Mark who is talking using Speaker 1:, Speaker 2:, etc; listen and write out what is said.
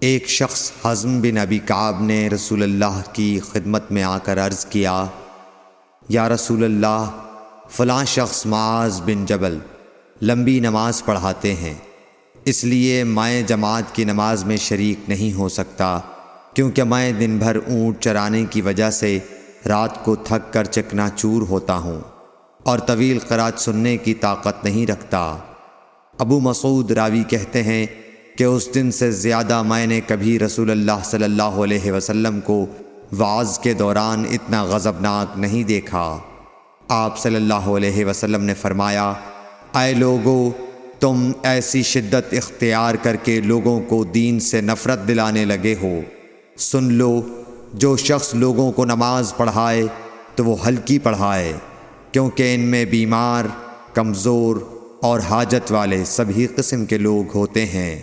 Speaker 1: ایک شخص حزم بن ابی کعب نے رسول اللہ کی خدمت میں آ کر عرض کیا، یا رسول اللہ، فلاں شخص معاذ بن جبل لمبی نماز پڑھاتے ہیں، اس لیے میں جماعت کی نماز میں شریک نہیں ہو سکتا، کیونکہ میں دن بھر اونٹ چرانے کی وجہ سے رات کو تھک کر چکنا چور ہوتا ہوں اور طویل قرات سننے کی طاقت نہیں رکھتا۔ ابو مسعود راوی کہتے ہیں کہ اس دن سے زیادہ میں نے کبھی رسول اللہ صلی اللہ علیہ وسلم کو وعظ کے دوران اتنا غضبناک نہیں دیکھا۔ آپ صلی اللہ علیہ وسلم نے فرمایا، اے لوگو، تم ایسی شدت اختیار کر کے لوگوں کو دین سے نفرت دلانے لگے ہو۔ سن لو، جو شخص لوگوں کو نماز پڑھائے تو وہ ہلکی پڑھائے، کیونکہ ان میں بیمار، کمزور اور حاجت والے سبھی قسم کے لوگ ہوتے ہیں۔